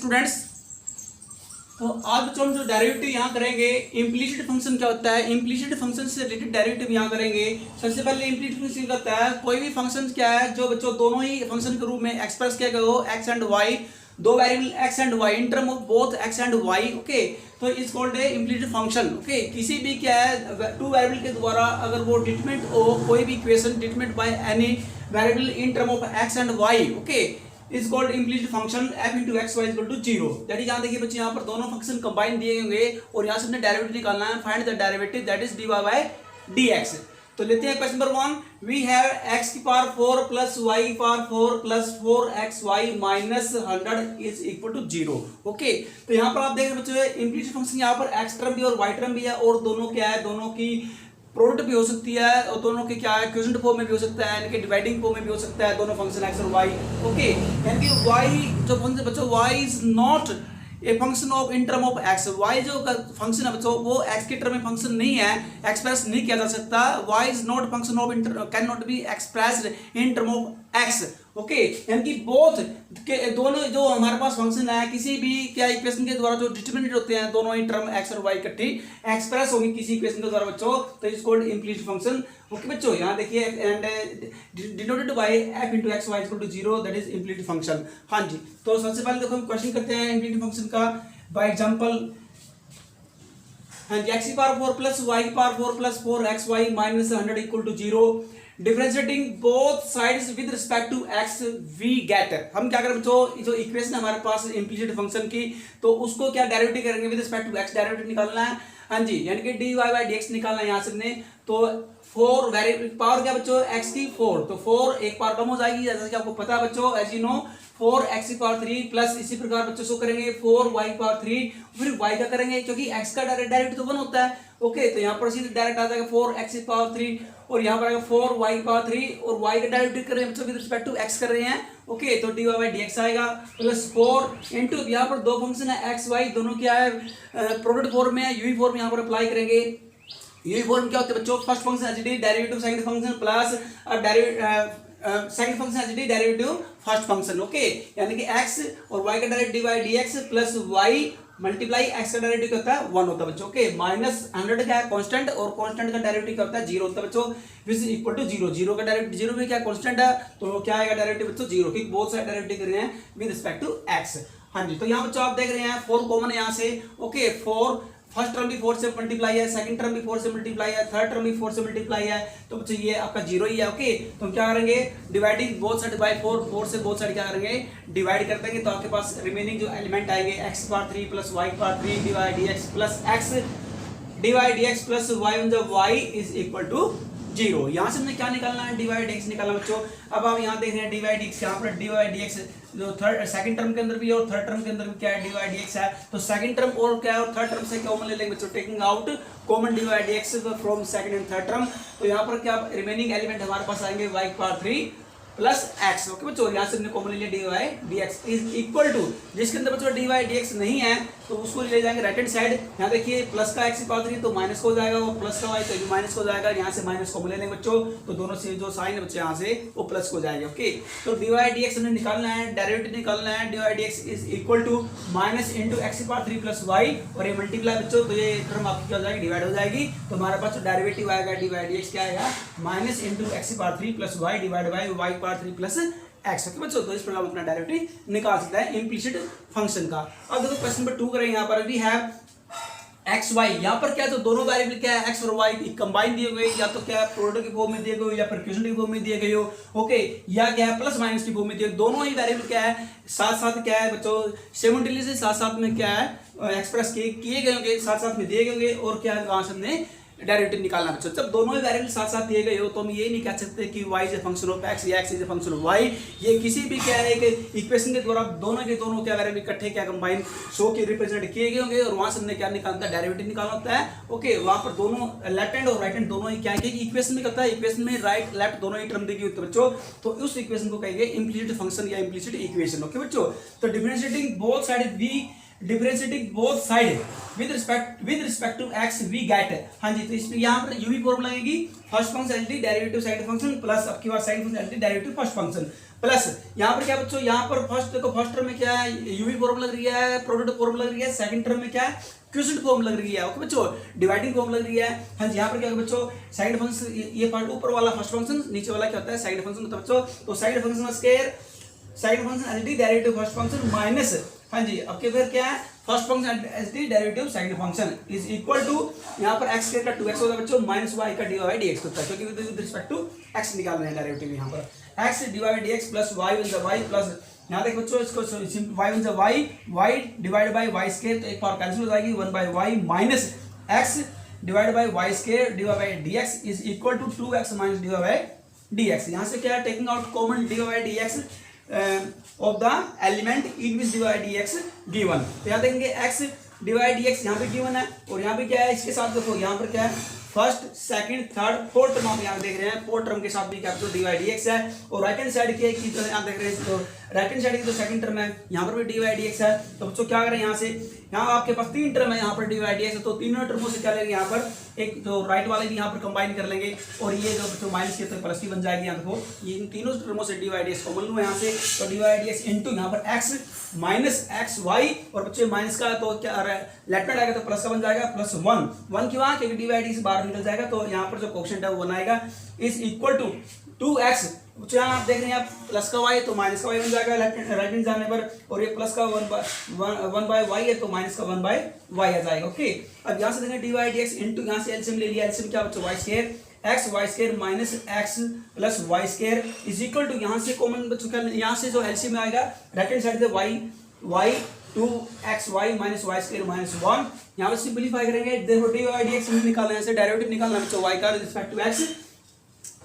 Students, तो आज बच्चों हम जो डेरिवेटिव यहाँ करेंगे, इम्प्लीसिट फंक्शन क्या होता है, इम्प्लीसिट फंक्शन से रिलेटेड डेरिवेटिव यहाँ करेंगे। सबसे पहले इम्प्लीसिट फंक्शन क्या होता है, कोई भी फंक्शन क्या है जो बच्चों दोनों ही फंक्शन के रूप में एक्सप्रेस किया गया हो, एक्स एंड वाई, दो variable X and Y in term of both X and Y, okay, तो is called a implicit function. Okay, किसी भी क्या है टू वेरिएबल के द्वारा अगर वो डिटरमिनेंट हो कोई भी equation determinant by any variable in term of x and Y, okay, is called implicit function f into x y equal to 0। That is, यहाँ देखिए बच्चे यहाँ पर दोनों फंक्शन कंबाइन दिए होंगे और यहाँ से हमने डेरिवेटिव निकालना है, find the derivative that is dy by dx। तो लेते हैं question number 1, we have x की पावर 4 प्लस y की power 4 plus 4xy minus 100 is equal to 0। Okay, तो यहाँ पर आप देख रहे बच्चे इम्प्लीसिट फंक्शन यहाँ पर x टर्म भी और y टर्म भी है और दोनों क्या है, दोनों की प्रोडक्ट भी हो सकती है और दोनों के क्या है क्वोशंट फॉर्म में भी हो सकता है, यानी कि डिवाइडिंग फॉर्म में भी हो सकता है, दोनों फंक्शन x और y। ओके, यानी कि y जो फंक्शन बच्चों y is not a function of in term of x, y जो फंक्शन है बच्चों वो x के टर्म में फंक्शन नहीं है, एक्सप्रेस नहीं किया जा सकता। y is not function of can not be expressed in term of x। Okay, यानी कि बोथ के दोनों जो हमारे पास फंक्शन है किसी भी क्या इक्वेशन के द्वारा जो डिटरमिनेंट होते हैं दोनों ही टर्म x और y इकट्ठी एक्सप्रेस होंगी किसी इक्वेशन के द्वारा बच्चों, तो is called implicit function. Okay बच्चों, यहाँ देखिए and denoted by f into x y equal to 0, that is implicit function. हाँ जी, तो सबसे पहले देखो हम क्वेश्चन करते हैं इम्प्लीसिट फंक्शन का बाय एग्जांपल। हाँ जी, x की पावर 4 प्लस y की power 4 plus 4xy minus 100 equal to 0, differentiating both sides with respect to x we get. हम क्या करें बच्चों, जो इक्वेशन हमारे पास इम्प्लीसिट फंक्शन की, तो उसको क्या डेरिवेटिव करेंगे with respect to x, derivative निकालना है। हाँ जी, यानी कि dy by dx निकालना है यहाँ से हमने। तो 4 वेरिएबल पावर क्या बच्चों x की 4, तो 4 एक पावर कम हो जाएगी जैसा कि आपको पता है बच्चों, एज यू नो 4x की पावर 3 प्लस इसी प्रकार बच्चों शो करेंगे 4y की पावर 3, फिर y का करेंगे क्योंकि x का डेरिवेटिव तो 1 होता है। ओके, तो यहाँ पर सीधे डायरेक्ट आ जाएगा 4x की पावर 3 और यहाँ पर आएगा 4y की पावर 3 और y का डेरिवेटिव कर रहे हैं बच्चों विद रिस्पेक्ट टू x कर रहे हैं। ओके, तो dy by dx आएगा प्लस 4 इंटू यहाँ पर दो फंक्शन है x y, दोनों क्या है प्रोडक्ट फॉर्म में है, यूवी फॉर्म यहाँ पर अप्लाई करेंगे। यूवी फॉर्म क्या होते हैं बच्चों, first function H D derivative second function plus second function H D derivative first function. Okay, यानी कि x और y का derivative dy dx plus y multiply x का डेरिवेटिव क्या होता है 1 होता है बच्चों। ओके, माइनस 100 क्या है कांस्टेंट और कांस्टेंट का डेरिवेटिव क्या होता है 0 होता है बच्चों, विच इज इक्वल टू 0। 0 का डेरिवेटिव 0 में क्या कांस्टेंट है तो क्या आएगा डेरिवेटिव बच्चों 0, क्योंकि बोथ साइड डेरिवेटिव कर रहे हैं विद रिस्पेक्ट टू x। हाँ जी, तो यहाँ बच्चों आप देख रहे हैं 4 कॉमन है यहाँ से। ओके, 4 फर्स्ट टर्म भी 4 से मल्टीप्लाई है, सेकंड टर्म भी 4 से मल्टीप्लाई है, थर्ड टर्म भी 4 से मल्टीप्लाई है, तो बच्चों ये आपका 0 ही है। ओके, तो हम क्या करेंगे डिवाइडिंग बोथ साइड बाय 4, 4 से बोथ साइड क्या करेंगे डिवाइड कर देंगे, तो आपके पास रिमेनिंग जो एलिमेंट आएंगे x की पावर 3 प्लस y की power 3 dy dx plus x dy dx plus y on the y is equal to 0। यहाँ से हमने क्या निकालना है dy dx निकालना बच्चों। अब आप यहाँ देख रहे हैं dy dx, यहाँ पर dy dx जो थर्ड सेकंड टर्म के अंदर भी है और थर्ड टर्म के अंदर भी क्या है dy dx है, तो सेकंड टर्म और क्या है और थर्ड टर्म से कॉमन ले लेंगे बच्चों, taking out common dy dx from second and third term, तो यहाँ पर क्या रिमेनिंग एलिमेंट हमारे पास आएंगे y की पावर 3 प्लस x। ओके बच्चों, यहाँ से हमने कॉमन ले लिया dy dx is equal to, जिसके अंदर बच्चों dy dx नहीं है तो उसको ले जाएंगे राइट हैंड साइड। यहाँ देखिए प्लस का x की पावर 3 तो माइनस हो जाएगा और प्लस का y तो भी माइनस हो जाएगा, यहाँ से माइनस कॉमन ले लेंगे बच्चों, तो दोनों से जो साइन है बच्चों यहाँ से वो प्लस हो जाएगा। ओके, तो dy dx हमने निकालना है, डेरिवेटिव निकालना है, dy dx is equal to minus into x की पावर 3 प्लस y और ये मल्टीप्लाई बच्चों, तो ये टर्म आपकी क्या हो जाएगी डिवाइड हो जाएगी, तो हमारे पास जो डेरिवेटिव आएगा dy dx क्या आएगा माइनस इंटू x की power 3 plus y divide by y की पावर 3 प्लस x। ओके बच्चों, तो इस प्रकार अपना डेरिवेटिव निकाल सकता है इम्प्लीसिट फंक्शन का। अब देखो क्वेश्चन नंबर 2 करें, यहाँ पर वी हैव एक्स वाई, यहाँ पर क्या है तो दोनों वेरिएबल क्या है एक्स और वाई कंबाइन दिए गए, या तो क्या है प्रोडक्ट की फॉर्म में दिए गए या फिर क्वोशंट की फॉर्म में दिए गए हो। ओके, या क्या है प्लस माइनस की फॉर्म में दिए, दोनों ही वेरिएबल क्या है साथ साथ क्या है बच्चों सिमिलटेनियसली साथ साथ में क्या है एक्सप्रेस किए गए होंगे, साथ साथ में दिए गए होंगे और क्या है वहां से हमने डेरिवेटिव निकालना बच्चों। जब दोनों ही वेरिएबल साथ साथ दिए गए हो तो हम ये नहीं कह सकते कि y is a function of x या x is a function of y। ये किसी भी क्या है एक इक्वेशन के द्वारा दोनों के दोनों क्या वेरिएबल इकट्ठे क्या कंबाइन शो के रिप्रेजेंट किए गए होंगे और वहां से हमने क्या निकालना है डेरिवेटिव निकालना होता है। ओके, वहां पर दोनों लेफ्ट हैंड और राइट हैंड दोनों ही क्या है इक्वेशन में करता है, इक्वेशन में राइट लेफ्ट दोनों ही टर्म दी गई होती है बच्चों, तो उस इक्वेशन को कहेंगे इम्प्लीसिट फंक्शन या इम्प्लीसिट इक्वेशन। ओके बच्चों, तो differentiating both side we differentiating both side with respect to x we get. हाँ जी, तो इसमें यहाँ पर यूवी फॉर्म लगेगी first function LT derivative second function plus आपकी बार second function LT derivative first function plus यहाँ पर क्या बच्चों, यहाँ पर फर्स्ट देखो, फर्स्ट टर्म में क्या है, यूवी फॉर्म लग रही है, प्रोडक्ट फॉर्म लग रही है, सेकंड टर्म में क्या है, क्विसेंट फॉर्म लग रही है। ओके बच्चों, डिवाइडिंग फॉर्म लग रही है। हाँ जी, यहाँ पर क्या होगा बच्चों, सेकंड फंक्शन, ये पार्ट ऊपर वाला फर्स्ट फंक्शन, नीचे वाला क्या होता है सेकंड फंक्शन होता है बच्चों। तो second function square, second function as the derivative first function minus, हाँ जी, अब के फिर क्या है, first function as the derivative second function is equal to, यहाँ पर x स्क्वायर का 2x होगा बच्चों, माइनस y का dy बाय dx होता है, क्योंकि विद रिस्पेक्ट टू x निकाल रहे हैं डेरिवेटिव यहाँ पर, x dy by dx plus y will the y plus, यहाँ देखो बच्चों इसको y will the y divide by y square, तो एक पावर कैंसिल हो जाएगी, 1 by y minus x divide by y square divide by dx is equal to 2x minus dy by dx। यहाँ से क्या है, taking out common dy by dx of the element in which dy dx given। तो यहाँ देखेंगे x dy dx यहाँ पे given है, और यहाँ पे क्या है, इसके साथ देखो यहाँ पर क्या है, first second third fourth term आप यहाँ देख रहे हैं, फोर्थ टर्म के साथ भी क्या dy dx है, और राइट हैंड साइड की यहाँ देख रहे हैं, तो राइट हैंड साइड की जो सेकंड टर्म है यहाँ पर भी dy dx है। तो बच्चों क्या करें, यहाँ से यहाँ आपके पास तीन टर्म है, यहाँ पर dy dx है, तो तीनों टर्मों से क्या लेंगे, यहाँ पर एक जो राइट वाले भी यहाँ पर कंबाइन कर लेंगे, और ये जो बच्चों माइनस के तो प्लस की बन जाएगी। यहाँ देखो ये इन तीनों टर्मों से dy dx कॉमन लो यहाँ से, तो dy dx इनटू यहाँ पर x माइनस एक्स वाई, और बच्चे माइनस का तो क्या लेफ्ट हैंड आएगा तो प्लस का बन जाएगा, प्लस 1 क्यों आ, क्योंकि dy dx बाहर निकल जाएगा, तो यहाँ पर जो कोएफिशिएंट है वो 1 आएगा, इज इक्वल टू 2x, यहाँ आप देख रहे हैं आप प्लस का y तो माइनस का y बन जाएगा राइट हैंड जाने पर, और ये प्लस का 1 बाय y है तो माइनस का 1 बाय y आ जाएगा। ओके, अब यहाँ से देखें dy dx इनटू, यहाँ से एलसीएम ले लिया, एलसीएम क्या बच्चों, y square x y square minus x plus y square is equal to, यहाँ से कॉमन बच्चों क्या, यहाँ से जो एलसीएम में आएगा राइट हैंड साइड से y 2xy minus y square minus 1, यहाँ पर सिंपलीफाई करेंगे, देखो dy dx निकालना है, डेरिवेटिव निकालना है बच्चों y का respect to x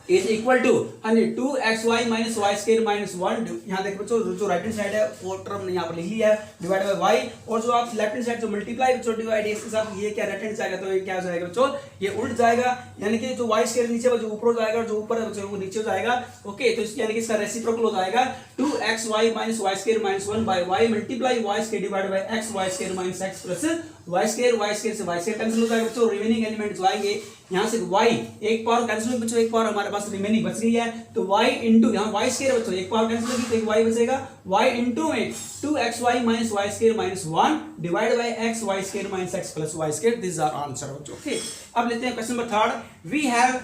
is equal to 2xy minus y square minus 1। यहाँ देखो बच्चों जो राइट हैंड साइड है वो टर्म यहाँ पर लिख लिया है डिवाइड बाय y, और जो आप लेफ्ट हैंड साइड जो मल्टीप्लाई बच्चों dy dx के साथ, ये क्या राइट हैंड जाएगा तो ये क्या हो जाएगा बच्चों, ये उल्ट जाएगा, यानी कि जो y स्क्वायर नीचे जो ऊपर हो जाएगा, जो ऊपर है बच्चों वो नीचे हो जाएगा। ओके, तो यानी कि इसका रेसिप्रोकल हो जाएगा 2xy minus y square minus 1 by y multiply y square divide by x y square minus x plus y square से y स्क्वायर कैंसिल हो जाएगा बच्चों, रिमेनिंग एलिमेंट जो आएंगे यहाँ से y एक पावर कैंसिल होगी बच्चों, एक पावर हमारे पास रिमेनिंग बच गई है, तो y इंटू यहाँ y स्क्वायर बच्चों एक पावर कैंसिल होगी तो एक y बचेगा, y इंटू में 2xy minus y square minus 1 divide by x y square minus x plus y square, this are answer बच्चों। ओके, अब लेते हैं question number third, we have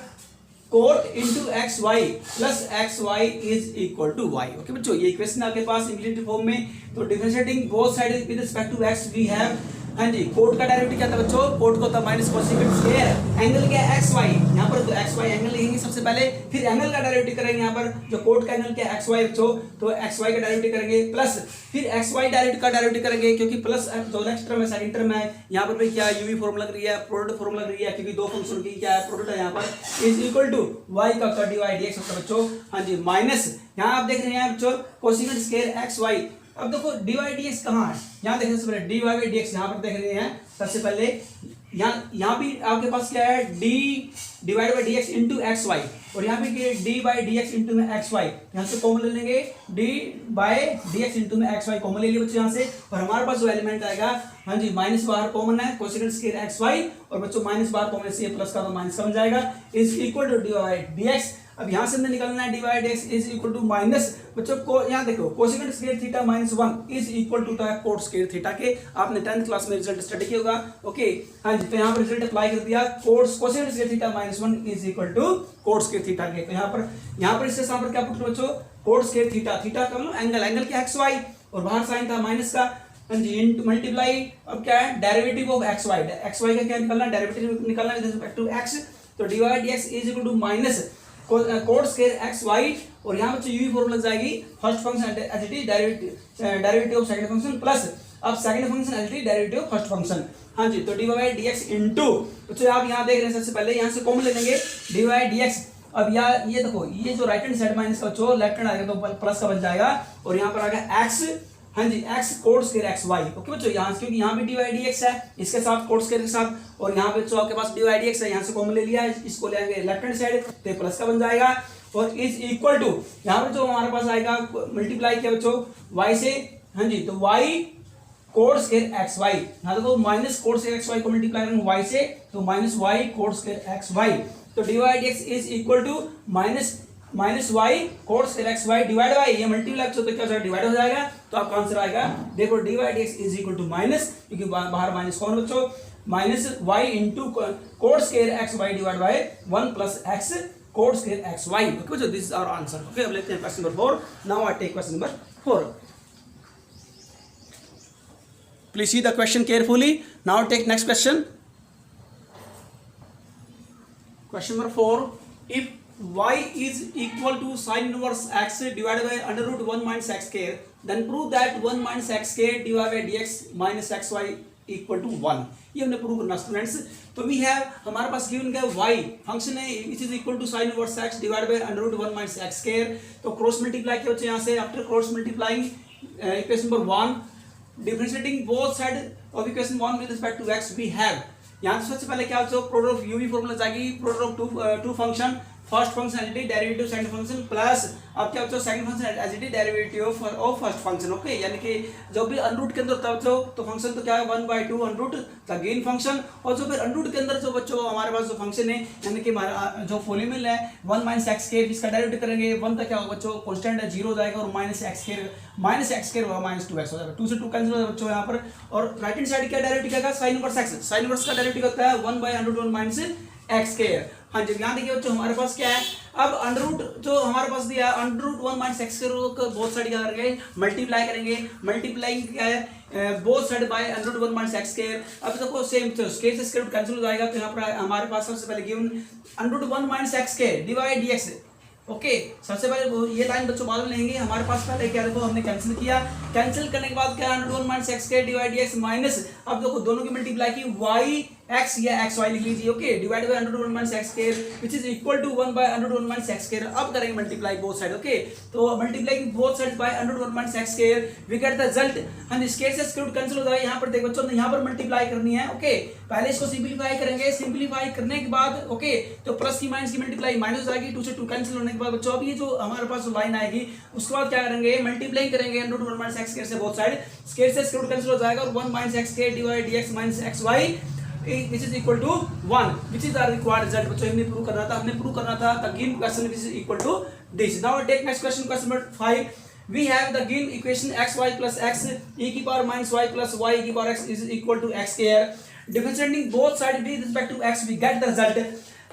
cot into xy plus xy is equal to y। Okay बच्चों, ये question आपके पास implicit form में, तो differentiating both side with respect to x we have, हाँ जी, कोट का डेरिवेटिव क्या था बच्चों, कोट को था माइनस कोसेकेंट स्क्वायर, एंगल क्या है xy, यहाँ पर तो xy एंगल लिखेंगे सबसे पहले, फिर एंगल का डेरिवेटिव करेंगे, यहाँ पर जो कोट का एंगल क्या है xy बच्चों, तो xy का डेरिवेटिव करेंगे, प्लस फिर xy डायरेक्ट का डेरिवेटिव करेंगे, क्योंकि प्लस जो नेक्स्ट टर्म है सेकंड टर्म है, यहाँ पर भी क्या यूवी फॉर्म लग रही है, प्रोडक्ट फॉर्म लग रही है, क्योंकि दो फंक्शन की क्या है प्रोडक्ट है, यहाँ पर इज इक्वल टू y का dy dx होता है बच्चों, हाँ जी, माइनस यहाँ आप देख रहे हैं बच्चों कोसेकेंट स्क्वायर xy। अब देखो dy dx कहाँ है, यहाँ देखिए सबसे पहले dy बाई dx यहाँ पर देख रहे हैं सबसे पहले, यहाँ भी आपके पास क्या है d divide by dx into x Y, और यहाँ पे d बाई dx इंटू में एक्स वाई, यहाँ से कॉमन ले लेंगे d बाई dx इंटू में एक्स वाई कॉमन ले लिए बच्चों यहाँ से, और हमारे पास जो एलिमेंट आएगा, हाँ जी, माइनस बाहर कॉमन है कोसेकेंट स्क्वायर एक्स वाई, और बच्चों माइनस बाहर कॉमन से प्लस का तो माइनस का बन जाएगा, is equal to the by dx। अब यहाँ से निकलना है dy dx is equal to minus बच्चों को, यहाँ देखो cosecant square theta minus 1 is equal to था कोट स्क्वायर थीटा के, आपने 10th क्लास में रिजल्ट स्टडी किया होगा। ओके, हाँ जी, तो यहाँ पर रिजल्ट अप्लाई कर दिया, cot cosecant square theta minus 1 is equal to cot square theta के, तो यहाँ पर इससे सामने क्या पुट बच्चों, कोट स्क्वायर थीटा, थीटा का मतलब एंगल क्या एक्स वाई, और बाहर साइन था माइनस का, हाँ जी, इंटू मल्टीप्लाई, अब क्या है डेरिवेटिव ऑफ एक्स वाई का क्या निकलना, डेरिवेटिव निकलना विद रिस्पेक्ट टू एक्स, तो dy dx is equal to minus cot square x Y, और यहाँ बच्चों यूवी फॉर्म लग जाएगी first function as it is derivative of second function, plus अब second function as it is derivative of first function, हाँ जी, तो dy dx into बच्चों आप यहाँ देख रहे हैं सबसे पहले यहाँ से कॉमन ले लेंगे dy dx। अब यार ये देखो ये जो राइट हैंड साइड माइनस का बच्चों लेफ्ट हैंड आएगा तो प्लस का बन जाएगा, और यहाँ पर आ गया x, हाँ जी, x cot square x Y. Okay बच्चों, यहाँ से क्योंकि यहाँ भी dy dx है इसके साथ कोट स्क्वायर के साथ, और यहाँ पे बच्चों आपके पास dy dx है, यहाँ से कॉमन ले लिया है, इसको ले आएंगे लेफ्ट हैंड साइड तो प्लस का बन जाएगा, और इज इक्वल टू यहाँ पर जो हमारे पास आएगा मल्टीप्लाई किया बच्चों y से, हाँ जी, तो y cot square x y, यहाँ देखो minus cot square x y को मल्टीप्लाई करेंगे y से, तो minus y cot square x y, तो dy dx is equal to minus minus y cot square x Y divide by ये multiply तो क्या हो जाएगा डिवाइड हो जाएगा, तो आपका आंसर आएगा देखो dy dx is equal to minus, क्योंकि बाहर माइनस कौन बच्चों minus Y into cot square x Y divide by 1 plus X cot square x Y. Okay बच्चों this is our answer. Okay अब लेते हैं question number 4। Now I take question number 4। Please see the question carefully. Now take next question. Question number 4. If y is equal to sin inverse x divided by under root 1 minus x square, then prove that 1 minus x square divided by dx minus xy equal to 1. ये हमने prove करना students. तो we have हमारे पास given क्या है y function है which is equal to sin inverse x divided by under root 1 minus x square। तो cross multiply किया बच्चे यहाँ से after cross multiplying equation number 1 differentiating both side of equation 1 with respect to x we have यहाँ से सबसे पहले क्या हो प्रोडक्ट ऑफ यूवी फॉर्मूला जाएगी product of two function first function as it is derivative second function plus अब क्या होता है second function as it is derivative of first function. Okay यानी कि जब भी अनरूट के अंदर तब तो फंक्शन तो क्या है 1/2 अनरूट द गेन फंक्शन, और जो फिर अनरूट के अंदर जो बच्चों हमारे पास जो फंक्शन है यानी कि हमारा जो पॉलीनोमियल है 1 माइनस एक्स स्क्वायर इसका डेरिवेटिव करेंगे 1 का क्या होगा बच्चों कांस्टेंट है 0 हो जाएगा और माइनस एक्स स्क्वायर होगा माइनस 2x हो जाएगा 2 से 2 कैंसिल हो जाएगा बच्चों यहाँ पर। और राइट हैंड साइड क्या डेरिवेटिव क्या sine inverse x, sine inverse का डेरिवेटिव होता है 1/√1 माइनस एक्स स्क्वायर। हाँ जी यहाँ देखिए बच्चों हमारे पास क्या है अब अंडररूट जो हमारे पास दिया है √1 माइनस एक्स स्क्वायर को बोथ साइड क्या करेंगे मल्टीप्लाई करेंगे, मल्टीप्लाइंग क्या है both side by √1 minus x square. अब देखो सेम स्क्वायर से स्क्वायर रूट कैंसिल हो जाएगा, तो यहाँ पर हमारे पास सबसे पहले given √1 minus x square divide dx। Okay सबसे पहले ये लाइन बच्चों बाद में लेंगे, हमारे पास पहले क्या देखो हमने कैंसिल किया, कैंसिल करने के बाद क्या √1 minus x square divide dx minus अब देखो दोनों की मल्टीप्लाई की y x या x y लिख लीजिए। Okay divide by √1 minus x square which is equal to 1/√1 minus x square. अब करेंगे मल्टीप्लाई बोथ साइड। ओके तो multiply both side by √1 minus x square we get the result. हम square से square root cancel हो जाएगा, यहाँ पर देखो बच्चों यहाँ पर मल्टीप्लाई करनी है। ओके पहले इसको सिंपलीफाई करेंगे, सिंपलीफाई करने के बाद ओके तो प्लस की माइनस की मल्टीप्लाई माइनस हो जाएगी 2 से 2 कैंसिल होने के बाद बच्चों अब ये जो हमारे पास लाइन आएगी उसके बाद क्या करेंगे मल्टीप्लाई करेंगे √1 माइनस एक्स स्क्वायर से बोथ साइड, स्क्वायर से स्क्वायर रूट कैंसिल हो जाएगा और 1 minus x square divide dx minus xy which is equal to 1 which is the required result। बच्चों हमने प्रूव करना था the given question which is equal to this। now take next question, question number 5। we have the given equation xy plus x e की power minus y plus y e की power x is equal to x square। differentiating both sides with respect to x we get the result।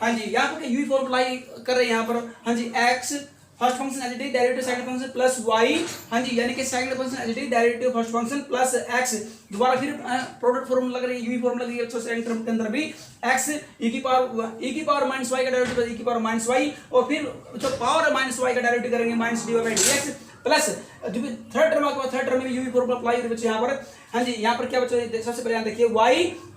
हाँ जी यहाँ पर u formula कर रहे हैं यहाँ पर हाँ जी x first function as it is derivative second function plus y हाँ जी यानी कि second function as it is derivative first function plus x दोबारा फिर प्रोडक्ट फॉर्मूला लग रही है यूवी फॉर्मूला लगी है तो सेकंड टर्म के अंदर भी x e की पावर माइनस y का डेरिवेटिव e की पावर माइनस y और फिर जो पावर माइनस y का डेरिवेटिव करेंगे minus dy by dx plus जो भी थर्ड टर्म में यूवी फॉर्मूला अप्लाई करें बच्चों यहाँ पर हाँ जी यहाँ पर क्या बच्चों सबसे पहले यहाँ देखिए y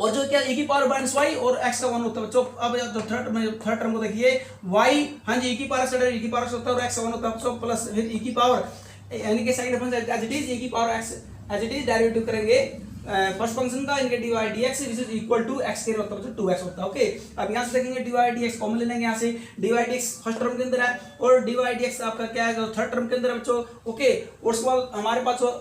और जो क्या e की पावर माइनस y और x का 1 होता है बच्चों। अब जो थर्ड टर्म को देखिए y हाँ जी e की पावर से e की पावर होता है और x का 1 होता है बच्चों प्लस फिर e की पावर यानी कि second function as it is e की power x as it is derivative करेंगे फर्स्ट फंक्शन का इनके divide dx which is equal to x square होता है बच्चों 2x होता है। ओके अब यहाँ से देखेंगे डिवाइड dx कॉमन ले लेंगे यहाँ से डिवाइड dx फर्स्ट टर्म के अंदर है और डिवाइड dx आपका क्या है जो थर्ड टर्म के अंदर है बच्चों। ओके और उसके बाद हमारे पास जो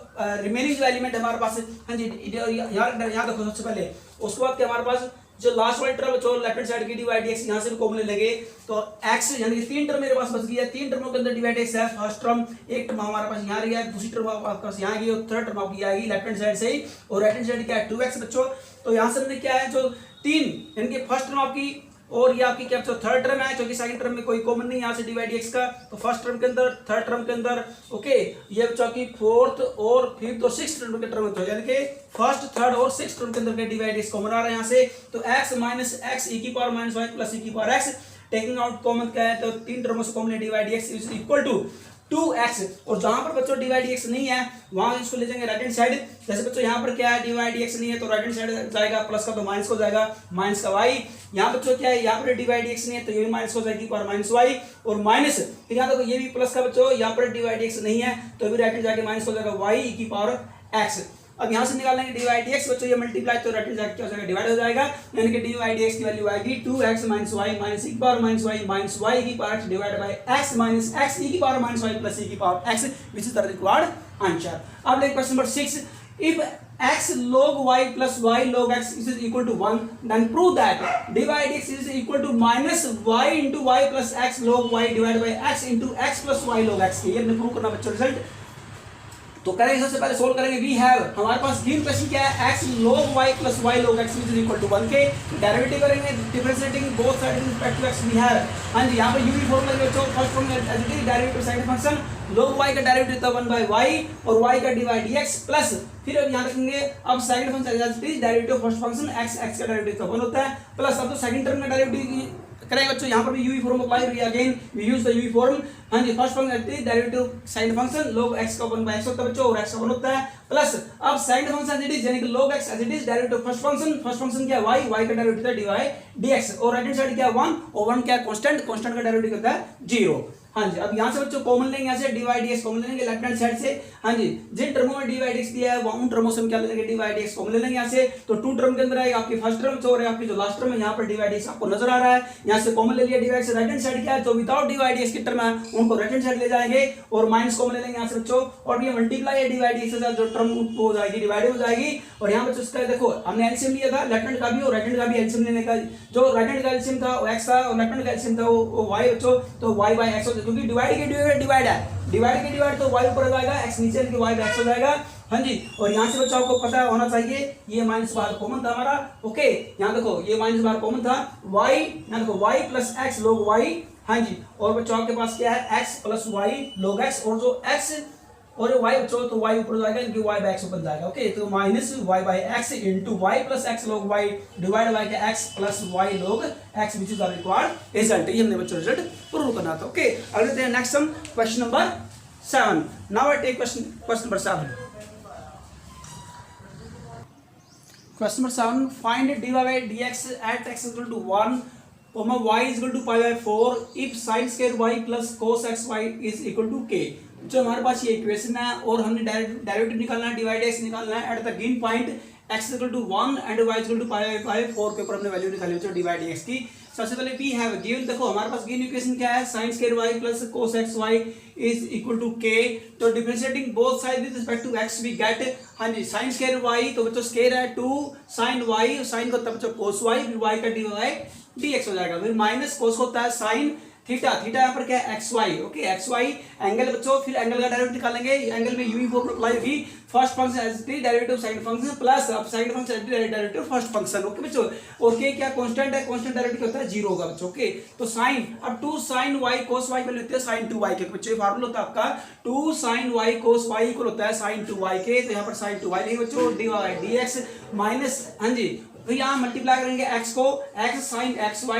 रिमेनिंग जो एलिमेंट हमारे पास हाँ जी यहाँ देखो सबसे पहले उसके बाद क्या हमारे पास जो लास्ट वाली टर्म जो लेफ्ट हैंड साइड की डिवाइड dx यहाँ से भी कॉमन ले लेंगे तो x यानी कि 3 टर्म मेरे पास बच गया, 3 टर्मों के अंदर डिवाइड dx है फर्स्ट टर्म एक टर्म हमारे पास यहाँ रही है दूसरी टर्म आपके पास यहाँ गई और थर्ड टर्म आपकी आएगी लेफ्ट हैंड साइड से ही और राइट हैंड साइड क्या है 2x बच्चों। तो यहाँ से हमने क्या है जो 3 यानी कि फर्स्ट टर्म आपकी और ये आपकी क्या थर्ड टर्म है क्योंकि सेकंड टर्म में कोई कॉमन नहीं यहाँ से डिवाइड dx का तो फर्स्ट टर्म के अंदर थर्ड टर्म के अंदर ओके ये बच्चों की फोर्थ और फिफ्थ और सिक्स्थ टर्म के टर्म होते हैं यानी कि फर्स्ट थर्ड और सिक्स्थ टर्म के अंदर के डिवाइड dx कॉमन आ रहा है यहाँ से तो x माइनस x e की power minus y plus e की power x taking out common क्या है तो 3 टर्मों से common divide dx is equal to 2x और जहां पर बच्चों डिवाइड dx नहीं है वहां इसको ले जाएंगे राइट हैंड साइड। जैसे बच्चों यहां पर क्या है डिवाइड dx नहीं है तो राइट हैंड साइड जाएगा प्लस का तो माइनस हो जाएगा माइनस का y। यहां बच्चों क्या है यहां पर डिवाइड dx नहीं है तो ये भी माइनस हो जाएगी पर माइनस y और माइनस फिर यहां देखो ये भी प्लस का बच्चों यहां पर डिवाइड dx नहीं है तो भी राइट हैंड जाके माइनस हो जाएगा y e की पावर x। अब यहां से निकालेंगे डिवाइड dx बच्चों ये मल्टीप्लाई तो राइट हैंड साइड क्या हो जाएगा डिवाइड हो जाएगा यानी कि डिवाइड dx की वैल्यू आएगी 2x minus y minus e की power minus y minus y की power x divide by x minus x e की power minus y plus e की power x which is the required answer. अब let question number 6 If x log y plus y log x is equal to 1, then prove that dy dx is equal to minus y into y plus x log y divided by x into x plus y log x। ये हमने prove करना बच्चों result. तो करेंगे सबसे पहले solve करेंगे। We have हमारे पास गिवन क्वेश्चन क्या है, x log y plus y log x is equal to 1 के डेरिवेटिव करेंगे differentiating both side with respect to x। We have हां जी यहां पर u फॉर्मूला के बच्चों first formula as it is derivative side function log y का derivative था 1 by y और y का dy dx प्लस फिर अब यहां रखेंगे अब second function as it is derivative first function x का डेरिवेटिव था 1 होता है प्लस अब तो सेकंड टर्म का डेरिवेटिव करेंगे बच्चों। यहाँ पर भी यूवी फॉर्म अप्लाई करिए, again we use the UV form. हाँ जी first function derivative sine function log x का 1 by x होता है बच्चों और x का 1 होता है प्लस अब second function as it is यानी कि log x as it is derivative first function क्या है y का डेरिवेटिव है dy dx और राइट हैंड साइड क्या है 1 और 1 क्या है कांस्टेंट का डेरिवेटिव होता है 0। हाँ जी अब यहाँ से बच्चों कॉमन लेंगे, यहाँ से dy dx कॉमन लेंगे लेफ्ट हैंड साइड से। हाँ जी जिन टर्मों में dy dx दिया है उन टर्मों से हम क्या लेंगे dy dx कॉमन ले लेंगे यहाँ से। तो टू टर्म के अंदर आएगा आपकी फर्स्ट टर्म और आपकी जो लास्ट टर्म है यहाँ पर dy dx आपको नजर आ रहा है, यहाँ से कॉमन ले लिया dy से। राइट हैंड साइड क्या है जो विदाउट dy dx की टर्म है उनको राइट हैंड साइड ले जाएंगे और माइनस कॉमन ले लेंगे यहाँ से बच्चों और ये मल्टीप्लाई है dy dx से जो टर्म हो जाएगी डिवाइड हो जाएगी। और यहाँ बच्चों इसका देखो हमने एलसीएम लिया था लेफ्ट हैंड का भी और राइट हैंड का भी एलसीएम लेने का, जो राइट हैंड का एलसीएम था वो x था और लेफ्ट हैंड का एलसीएम था वो y बच्चों। तो y by x क्योंकि डिवाइड के डिवाइड है, डिवाइड के डिवाइड तो y ऊपर आ जाएगा x नीचे कि y by x हो जाएगा। हाँ जी और यहाँ से बच्चों आपको पता होना चाहिए ये माइनस बाहर कॉमन था हमारा। ओके यहाँ देखो ये माइनस बाहर कॉमन था y, यहाँ देखो y plus x log y। हाँ जी और बच्चों आपके पास क्या है x plus y log x और जो x और y बच्चों तो y ऊपर जाएगा इनकी y by x ऊपर जाएगा। ओके तो minus y by x into y plus x log y divide by x plus y log x which is our required result। ये हमने बच्चों रिजल्ट प्रूव करना था। ओके अगले देखते हैं next sum question number 7। Now I take question number 7। Question number 7 find dy by dx at x is equal to 1 y is equal to pi by 4 if sin square y plus cos xy is equal to k। जो हमारे पास ये equation है और हमने derivative निकालना है divide x निकालना है at the given point x is equal to 1 and y is equal to pi by 4 के ऊपर हमने वैल्यू निकाली है डिवाइड x की। सबसे पहले वी हैव गिवन, देखो हमारे पास गिवन इक्वेशन क्या है sin square y plus cos xy is equal to k। तो differentiating both side with respect to x we get हाँ जी sin square y तो बच्चों स्क्वायर है 2 sin y sin को तब बच्चों cos y फिर y का dx हो जाएगा फिर माइनस cos होता है sin थीटा, थीटा यहाँ पर क्या है xy। ओके xy एंगल बच्चों फिर एंगल का डेरिवेटिव निकालेंगे, एंगल में यूवी फॉर्मूला अप्लाई होगी first function as it is derivative second function plus अब second function as it is derivative first function. Okay बच्चों और के क्या कांस्टेंट है, कांस्टेंट डेरिवेटिव होता है 0 होगा बच्चों। ओके तो sin अब 2 sin y cos y को लेते हैं sin 2y के बच्चों फार्मूला होता है आपका 2 sin y cos y equal होता है sin 2y के। तो यहाँ पर sin 2y नहीं बच्चों dy dx माइनस हाँ जी तो यहाँ मल्टीप्लाई करेंगे x को x sin xy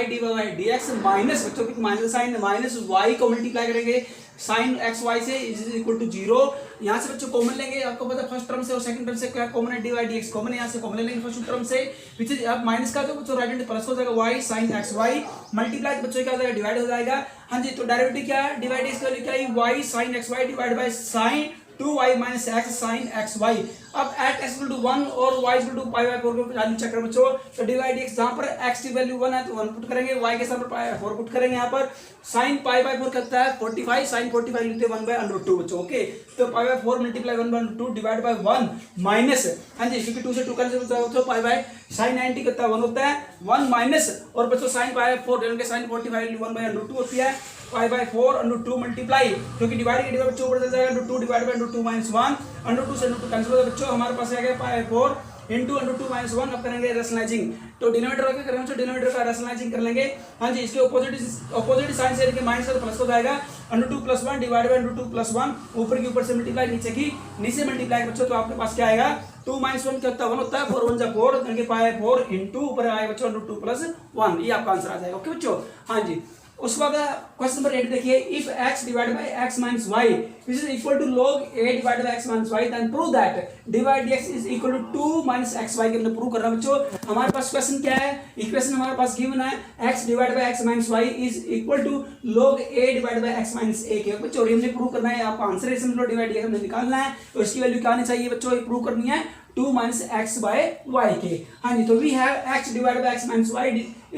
dx minus बच्चों की माइनस साइन माइनस y को मल्टीप्लाई करेंगे sin xy से इज इक्वल टू 0। यहाँ से बच्चों कॉमन लेंगे, आपको पता है फर्स्ट टर्म से और सेकंड टर्म से क्या कॉमन है dy dx कॉमन है, यहाँ से कॉमन लेंगे फर्स्ट टर्म से विच अब माइनस का तो बच्चों राइट हैंड प्लस हो जाएगा y sin xy मल्टीप्लाई बच्चों क्या हो जाएगा डिवाइड हो जाएगा। हाँ जी तो डेरिवेटिव क्या है डिवाइड इसका वैल्यू क्या है y sin xy divide by sin 2y minus x sin xy। अब at x equal to 1 और y equal to pi by 4 को वैल्यू चेक करें बच्चों तो डिवाइड x जहां पर x की वैल्यू 1 है तो 1 पुट करेंगे, y के साथ पर pi 4 पुट करेंगे। यहाँ पर sin pi by 4 करता है 45 sin 45 लिखते हैं 1 by √2 बच्चों। ओके तो pi by 4 multiply 1 by √2 divide by 1 minus हाँ जी क्योंकि 2 से 2 कैंसिल होता है तो pi by sin 90 करता है 1 होता है 1 माइनस और बच्चों sin pi by 4 यानी कि sin 45 1 by √2 होती है pi by 4 √2 मल्टीप्लाई क्योंकि डिवाइड के डिवाइड बच्चों ऊपर चल जाएगा √2 डिवाइड बाय √2 माइनस 1 √2 से √2 कैंसिल होता है बच्चों। हमारे पास आ गया pi by 4 into √2 माइनस 1। अब करेंगे रेशनलाइजिंग तो डिनोमिनेटर का करेंगे तो डिनोमिनेटर का रेशनलाइजिंग कर लेंगे। हाँ जी इसके ऑपोजिट साइन से लेके माइनस का प्लस हो जाएगा √2 + 1 डिवाइड बाय √2 + 1 ऊपर की ऊपर से मल्टीप्लाई नीचे की नीचे मल्टीप्लाई बच्चों तो आपके पास क्या आएगा 2 - 1 क्या होता है 1 होता है 4 1 4 यानी कि pi 4 into ऊपर आएगा बच्चों √2 + 1 ये आपका आंसर आ जाएगा। ओके बच्चों हाँ जी उसके बाद क्वेश्चन नंबर 8 देखिए if x divided by x minus y which is equal to log a divided by x minus y then prove that dy dx is equal to 2 minus xy के हमने prove करना बच्चों। हमारे पास question क्या है, equation हमारे पास given है x divided by x minus y is equal to log a divided by x minus a के बच्चों हमने प्रूव करना है। आपका आंसर है इसमें डिवाइड हमने निकालना है और इसकी वैल्यू क्या आनी चाहिए बच्चों, ये प्रूव करनी है 2 minus x by y के। हाँ जी तो we have x divided by x minus y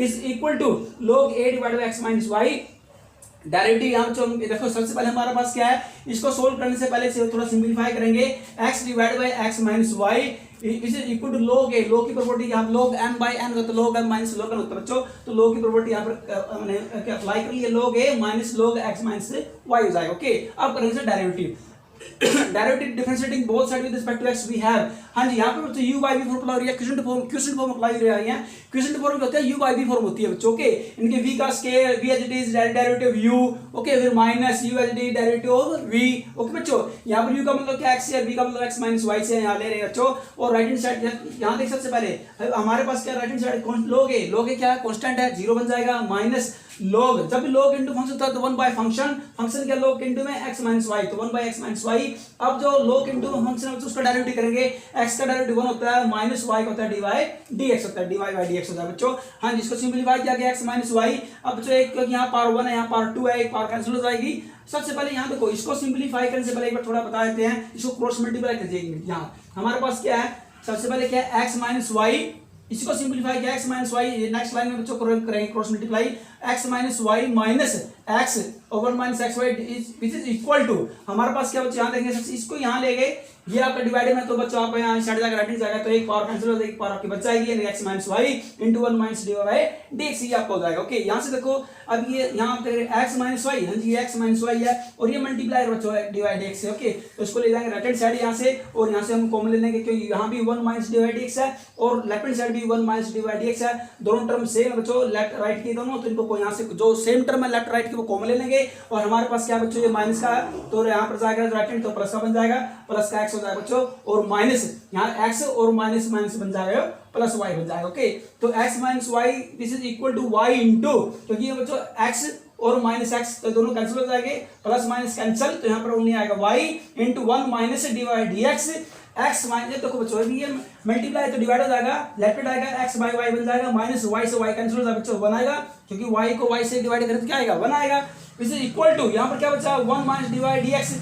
is equal to log a divided by x minus y derivative यहाँ बच्चों देखो सबसे पहले हमारे पास क्या है, इसको सोल्व करने से पहले से थोड़ा सिंपलीफाई करेंगे। x divide by x minus y is equal to log a, log की प्रॉपर्टी यहाँ log m बाई n होता है, log m minus log n होता है बच्चों। तो log की प्रॉपर्टी यहाँ पर हमने क्या अप्लाई कर लिया, log a minus log x minus y हो जाएगा। ओके, अब करेंगे derivative derivative differentiating both side with respect to x we have. हाँ जी, यहाँ पे बच्चों u बाई v फॉर्मूला हो रही है, क्वेश्चन फॉर्म अप्लाई हो रही है। क्वेश्चन फॉर्म क्या होता है, u बाई v फॉर्म होती है बच्चों। ओके, इनके v का square v as it is derivative u, okay, फिर minus u as it is derivative of v। Okay बच्चों, यहाँ पर u का मतलब क्या x है, v का मतलब x माइनस y से यहाँ ले रहे हैं बच्चों। और राइट हैंड साइड यहाँ देख सबसे पहले हमारे पास क्या right hand side log a क्या है, कांस्टेंट है, 0 बन जाएगा, माइनस log, जब भी log इनटू फंक्शन होता है तो 1 बाय फंक्शन क्या log इनटू में x माइनस y, तो 1 बाय x माइनस y। अब जो log इनटू फंक्शन है उसका डेरिवेटिव करेंगे, x का डेरिवेटिव 1 होता है, माइनस y का होता है dy dx होता है, dy बाय dx होता है बच्चों। हाँ जी, इसको सिंपलीफाई किया गया x माइनस y। अब बच्चों एक यहाँ पावर 1 है, यहाँ पावर 2 है, एक पावर कैंसिल हो जाएगी। सबसे पहले यहाँ देखो, इसको सिंपलीफाई करने से पहले एक बार थोड़ा बता देते हैं, इसको क्रॉस मल्टीप्लाई कर दीजिए। यहाँ हमारे पास क्या है, सबसे पहले क्या है x माइनस y, इसको सिंपलीफाई किया x minus y, next line में बच्चों करेंगे cross multiply, x minus y minus x over minus x y which is equal to, हमारे पास क्या बच्चों यहाँ देखेंगे, इसको यहाँ ले गए, ये आपका डिवाइडेड में, तो बच्चों आप यहाँ साइड जाकर राइट जाएगा, तो एक पावर कैंसिल हो जाएगी, एक पावर आपकी बच जाएगी, यानी x minus Y into 1 minus d by dx ये आपको हो जाएगा। ओके, यहाँ से देखो, अब ये यहाँ पे x माइनस वाई, हाँ जी ये x माइनस वाई है, और ये मल्टीप्लाई बच्चों डिवाइड dx से। ओके, तो इसको ले जाएंगे राइट हैंड साइड यहाँ से, और यहाँ से हम कॉमन ले लेंगे, क्योंकि यहाँ भी 1 माइनस डिवाइड dx है, और लेफ्ट हैंड साइड भी 1 माइनस डिवाइड dx है, दोनों टर्म सेम है बच्चों, लेफ्ट राइट की दोनों, तो इनको यहाँ से जो सेम टर्म है लेफ्ट राइट की वो कॉमन ले लेंगे, और हमारे पास क्या बच्चों ये माइनस का, तो यहाँ पर जाएगा राइट हैंड, तो प्लस का बन जाएगा, प्लस का x हो जाएगा बच्चों, और माइनस यहाँ x और माइनस माइनस बन जाएगा प्लस y बन जाएगा। ओके, तो x minus y this is equal to y into, क्योंकि ये बच्चों x और माइनस x तो दोनों कैंसिल हो जाएंगे, प्लस माइनस कैंसिल, तो यहाँ पर ओनली आएगा y into 1 minus divide dx x minus, देखो बच्चों ये मल्टीप्लाई तो डिवाइड हो जाएगा, लेफ्ट हैंड आएगा x बाई y बन जाएगा, माइनस y से y कैंसिल हो जाएगा बच्चों, 1 आएगा, क्योंकि y को y से डिवाइड करें तो क्या आएगा 1 आएगा, दिस इज इक्वल टू, यहाँ पर क्या बचा 1 माइनस डिवाइड dx,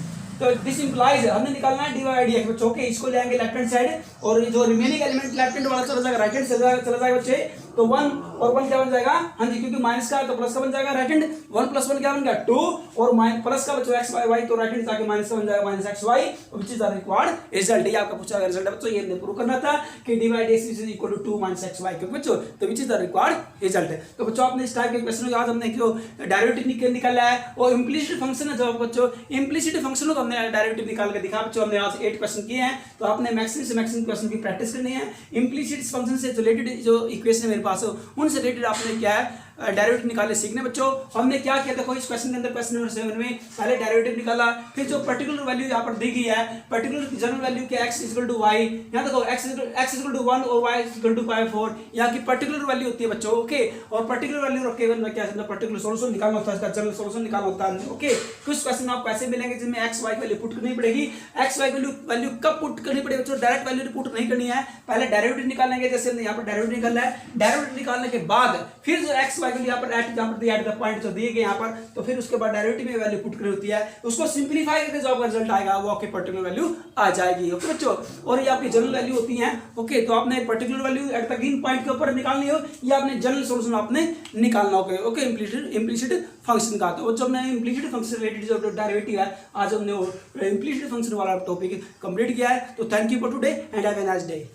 तो दिस इंप्लाइज हमने निकालना है डिवाइड dx बच्चों। ओके, इसको ले आएंगे लेफ्ट हैंड साइड, और जो रिमेनिंग एलिमेंट लेफ्ट हैंड वाला चला जाएगा राइट हैंड चला जाएगा बच्चे, तो 1 और 1 क्या बन जाएगा, हाँ जी क्योंकि माइनस का तो प्लस का बन जाएगा राइट हैंड, 1 प्लस 1 क्या बन गया 2, और प्लस का बच्चों x बाई y, तो राइट हैंड जाके माइनस का बन जाएगा minus x y, which is the required result. ये आपका पूछा गया रिजल्ट है बच्चों, ये हमने प्रूव करना था कि divide dx is equal to 2 minus x y, क्योंकि बच्चों तो which is the required result है। तो बच्चों आपने इस टाइप के क्वेश्चन आज हमने क्यों डेरिवेटिव निकाला है, और इम्प्लिसिट फंक्शन है जो बच्चों इम्प्लिसिट फंक्शन हो तो हमने डेरिवेटिव निकाल के दिखा बच्चों, हमने आज 8 क्वेश्चन किए हैं, तो आपने मैक्सिमम से मैक्सिमम क्वेश्चन की प्रैक्टिस करनी है। इम्प्लिसिट फंक्शन से रिलेटेड जो इक्वेशन है मेरे पास उनसे रिलेटेड आपने क्या है डेरिवेटिव निकाले सीखने बच्चों। हमने क्या किया, देखो इस क्वेश्चन के अंदर क्वेश्चन नंबर 7 में पहले डेरिवेटिव निकाला, फिर जो पर्टिकुलर वैल्यू यहाँ पर दी गई है, पर्टिकुलर जनरल वैल्यू के x इक्वल टू y, यहाँ देखो x इक्वल टू 1 और y इक्वल टू 4, यहाँ की पर्टिकुलर वैल्यू होती है बच्चों। ओके, और पर्टिकुलर वैल्यू रख के क्या पर्टिकुलर सोल्यूशन निकालना होता है, इसका जनरल सोल्यूशन निकालना होता है। ओके, कुछ क्वेश्चन आपको ऐसे मिलेंगे जिसमें x y की वैल्यू पुट करनी पड़ेगी। x y वैल्यू कब पुट करनी पड़ेगी बच्चों, डायरेक्ट वैल्यू पुट नहीं करनी है, पहले डेरिवेटिव निकालेंगे, जैसे हमने यहाँ पर डेरिवेटिव निकाला है, डेरिवेटिव निकालने के बाद फिर जो x y वैल्यू यहाँ पर एट द पॉइंट जो दिए गए यहाँ पर, तो फिर उसके बाद डेरिवेटिव में वैल्यू पुट करनी होती है, उसको सिंपलीफाई करके जो आपका रिजल्ट आएगा वो आपके पर्टिकुलर वैल्यू आ जाएगी। ओके बच्चों, और ये आपकी जनरल वैल्यू होती है। ओके, तो आपने particular value at the given point के ऊपर निकालनी हो, या आपने जनरल सॉल्यूशन आपने निकालना होगा। ओके, इम्प्लिसिट फंक्शन का, तो जब मैं इम्प्लिसिट फंक्शन रिलेटेड जो डेरिवेटिव है आज हमने वो इम्प्लिसिट फंक्शन वाला टॉपिक कंप्लीट किया है। तो thank you for today and have a nice day.